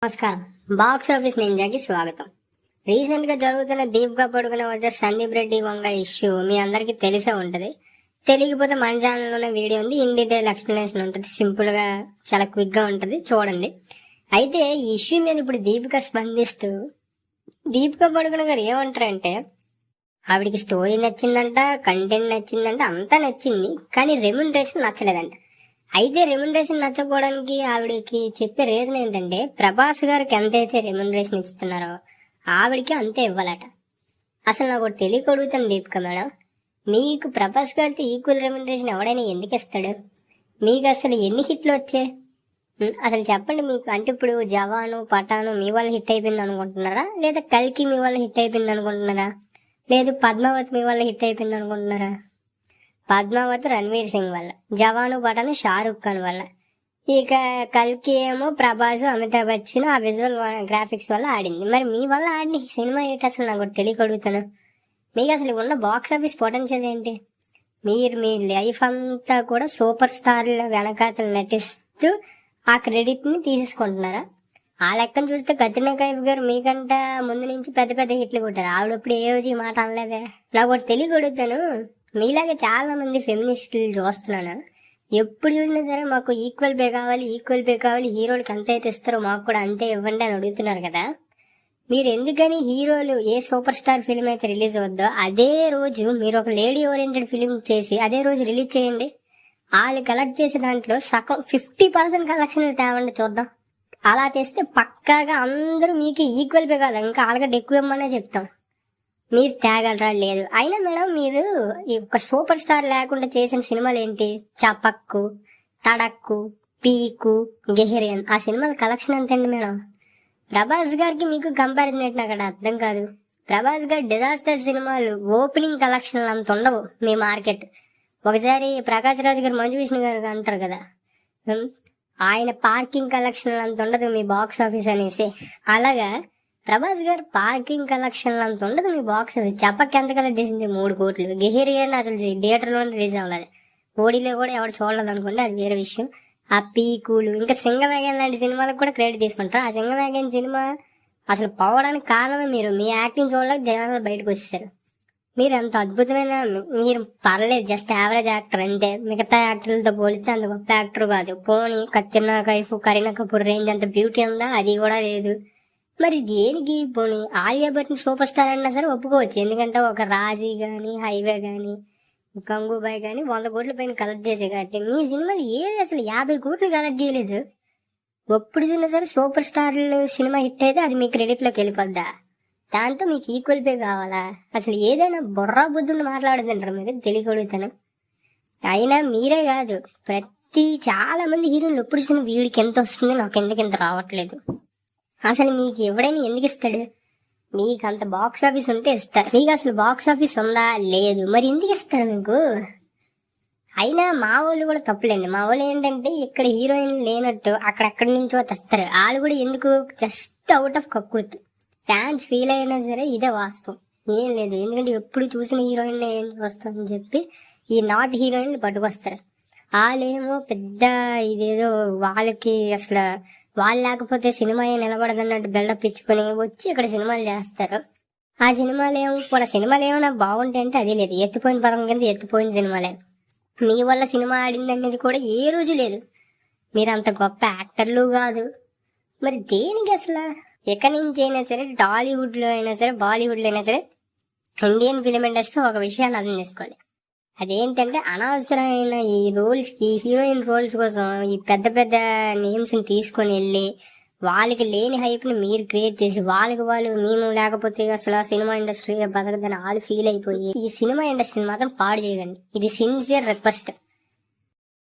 నమస్కారం. Box office నింజాకి స్వాగతం. Recent గా జరుగుతున్న దీపికా పడుకునే వద్ద సందీప్ రెడ్డి వంగ ఇష్యూ మీ అందరికి తెలిసే ఉంటది. తెలియకపోతే మన ఛానల్లోనే వీడియో ఉంది, ఇన్ డీటెయిల్ ఎక్స్ప్లెనేషన్ ఉంటుంది. సింపుల్ గా చాలా క్విక్ గా ఉంటది, చూడండి. అయితే ఈ ఇష్యూ మీద ఇప్పుడు దీపిక స్పందిస్తూ దీపికా పడుకునే గారు ఏమంటారంటే, ఆవిడికి స్టోరీ నచ్చిందంట, కంటెంట్ నచ్చిందంట, అంతా నచ్చింది, కానీ రెమ్యునరేషన్ నచ్చలేదంట. అయితే రెమ్యునరేషన్ నచ్చకపోవడానికి ఆవిడకి చెప్పే రీజన్ ఏంటంటే, ప్రభాస్ గారికి ఎంతైతే రెమ్యునరేషన్ ఇస్తున్నారో ఆవిడకి అంతే ఇవ్వాలట. అసలు నాకు ఒకటి తెలియక అడుగుతాను దీపిక మేడం, మీకు ప్రభాస్ గారితో ఈక్వల్ రెమ్యునరేషన్ ఎవడైనా ఎందుకు ఇస్తాడు? మీకు అసలు ఎన్ని హిట్లు వచ్చాయి అసలు చెప్పండి. మీకు అంటే ఇప్పుడు జవాను, పఠాను మీ వల్ల హిట్ అయిపోయింది అనుకుంటున్నారా, లేదా కల్కి మీ వల్ల హిట్ అయిపోయింది అనుకుంటున్నారా, లేదు పద్మావతి మీ వల్ల హిట్ అయిపోయింది అనుకుంటున్నారా? పద్మావతి రణ్వీర్ సింగ్ వల్ల, జవాను పఠాను షారుఖ్ ఖాన్ వల్ల, ఇక కల్కి ఏమో ప్రభాస్, అమితాబ్ బచ్చన్ ఆ విజువల్ గ్రాఫిక్స్ వల్ల ఆడింది. మరి మీ వల్ల ఆడిన సినిమా ఏంటి అసలు నాకు తెలియక అడుగుతాను. మీకు అసలు ఉన్న బాక్స్ ఆఫీస్ పొటెన్షియల్ ఏంటి? మీరు మీ లైఫ్ అంతా కూడా సూపర్ స్టార్ల వెనకాతలు నటిస్తూ ఆ క్రెడిట్ ని తీసేసుకుంటున్నారా? ఆ లెక్కను చూస్తే కత్రినా కైఫ్ గారు మీకంట ముందు నుంచి పెద్ద పెద్ద హిట్లు కొట్టారు. ఆవిడప్పుడు ఏ రోజు ఈ మాట అనలేదే. నాకు ఒకటి తెలియక అడుగుతాను, మీలాగే చాలా మంది ఫెమినిస్టులు చూస్తున్నాను, ఎప్పుడు చూసినా సరే మాకు ఈక్వల్ పే కావాలి, ఈక్వల్ పే కావాలి, హీరోలకి అంత అయితే ఇస్తారో మాకు కూడా అంతే ఇవ్వండి అని అడుగుతున్నారు కదా. మీరు ఎందుకని హీరోలు ఏ సూపర్ స్టార్ ఫిలిం అయితే రిలీజ్ అవుద్దో అదే రోజు మీరు ఒక లేడీ ఓరియంటెడ్ ఫిలిం చేసి అదే రోజు రిలీజ్ చేయండి. వాళ్ళు కలెక్ట్ చేసే దాంట్లో సగం 50% కలెక్షన్ తేవండి చూద్దాం. అలా తెస్తే పక్కాగా అందరూ మీకు ఈక్వల్ పే కాదు, ఇంకా ఆల్గడ్డ ఎక్కువ ఇవ్వమనే చెప్తాం. మీరు తేగలరా? లేదు. అయినా మేడం మీరు ఈ ఒక సూపర్ స్టార్ లేకుండా చేసిన సినిమాలు ఏంటి? చపక్కు, తడక్కు, పీకు, గెహరియన్, ఆ సినిమాల కలెక్షన్ ఎంతండి మేడం? ప్రభాస్ గారికి మీకు కంపారిజన్ ఏంటి నాకు అర్థం కాదు. ప్రభాస్ గారి డిజాస్టర్ సినిమాలు ఓపెనింగ్ కలెక్షన్ అంత ఉండవు మీ మార్కెట్. ఒకసారి ప్రకాష్ రాజు గారు, మంజు విష్ణు గారు అంటారు కదా, ఆయన పార్కింగ్ కలెక్షన్ అంత ఉండదు మీ బాక్స్ ఆఫీస్ అనేసి. అలాగా ప్రభాస్ గారు పార్కింగ్ కలెక్షన్ అంత ఉండదు మీ బాక్స్ ఆఫీస్. చెప్పకి ఎంత కలెక్ట్ చేసింది? 3 కోట్లు. గెహరియన్ అసలు థియేటర్లో రిలీజ్ అవ్వలేదు, ఓడీలో కూడా ఎవరు చూడలేదు అనుకోండి, అది వేరే విషయం. ఆ పీకులు, ఇంకా సింగమేఘన్ లాంటి సినిమాలకు కూడా క్రెడిట్ తీసుకుంటారు. ఆ సింగమేఘన్ సినిమా అసలు పోవడానికి కారణమే మీరు. మీ యాక్టింగ్ చూడలేక జనాలు బయటకు వచ్చేసారు. మీరు అంత అద్భుతమైన, మీరు పర్లేదు జస్ట్ యావరేజ్ యాక్టర్ అంతే. మిగతా యాక్టర్లతో పోలిస్తే అంత గొప్ప యాక్టర్ కాదు. పోనీ కత్రినా కైఫ్, కరీనా కపూర్ రేంజ్ అంత బ్యూటీ ఉందా? అది కూడా లేదు. మరి దేనికి? పోనీ ఆలియా భట్ సూపర్ స్టార్ అన్నా సరే ఒప్పుకోవచ్చు, ఎందుకంటే ఒక రాజీ కానీ, హైవే కానీ, గంగూబాయ్ కానీ 100 కోట్ల పైన కలెక్ట్ చేసే కాబట్టి. మీ సినిమాలు ఏది అసలు 50 కోట్లు కలెక్ట్ చేయలేదు. ఎప్పుడు చూసినా సరే సూపర్ స్టార్లు సినిమా హిట్ అయితే అది మీ క్రెడిట్లోకి వెళ్ళిపోద్దా? దాంతో మీకు ఈక్వల్ పే కావాలా? అసలు ఏదైనా బుర్రా బుద్ధులు మాట్లాడుతుంటారు మీరు, తెలియగలుగుతాను. అయినా మీరే కాదు, చాలా మంది హీరోలు ఎప్పుడు చూసిన వీడికి ఎంత వస్తుంది, నాకు ఎందుకు ఎంత రావట్లేదు. అసలు మీకు ఎవడైనా ఎందుకు ఇస్తాడు? మీకు అంత బాక్స్ ఆఫీస్ ఉంటే ఇస్తారు. మీకు అసలు బాక్స్ ఆఫీస్ ఉందా? లేదు. మరి ఎందుకు ఇస్తారు మీకు? అయినా మా వాళ్ళు కూడా తప్పులేండి. మా వాళ్ళు ఏంటంటే ఇక్కడ హీరోయిన్ లేనట్టు అక్కడెక్కడి నుంచో తెస్తారు. వాళ్ళు కూడా ఎందుకు? జస్ట్ అవుట్ ఆఫ్ కక్కుర్తి. ఫ్యాన్స్ ఫీల్ అయినా సరే ఇదే వాస్తవం, ఏం లేదు. ఎందుకంటే ఎప్పుడు చూసిన హీరోయిన్ ఏం వస్తుందని చెప్పి ఈ నార్త్ హీరోయిన్ పట్టుకొస్తారు. వాళ్ళేమో పెద్ద ఇదేదో వాళ్ళకి అసలు వాళ్ళు లేకపోతే సినిమా నిలబడదన్నట్టు బిల్డప్ ఇచ్చుకొని వచ్చి ఇక్కడ సినిమాలు చేస్తారు. ఆ సినిమాలు ఏమైనా బాగుంటాయి అంటే అది లేదు. ఎత్తిపోయిన పదం కింద ఎత్తిపోయిన సినిమాలే. మీ వల్ల సినిమా ఆడింది అనేది కూడా ఏ రోజు లేదు. మీరు అంత గొప్ప యాక్టర్లు కాదు. మరి దేనికి అసలు? ఎక్కడి నుంచి అయినా సరే, టాలీవుడ్ లో అయినా సరే, బాలీవుడ్ లో అయినా సరే, ఇండియన్ ఫిలిం ఇండస్ట్రీ ఒక విషయాన్ని అర్థం చేసుకోవాలి. అదేంటంటే అనవసరమైన ఈ రోల్స్ కి, హీరోయిన్ రోల్స్ కోసం ఈ పెద్ద పెద్ద నేమ్స్ ని తీసుకొని వెళ్ళి వాళ్ళకి లేని హైప్ ని మీరు క్రియేట్ చేసి వాళ్ళు మేము లేకపోతే అసలు సినిమా ఇండస్ట్రీ బతకదని వాళ్ళు ఫీల్ అయిపోయి ఈ సినిమా ఇండస్ట్రీని మాత్రం పాడు చేయకండి. ఇది సిన్సియర్ రిక్వెస్ట్.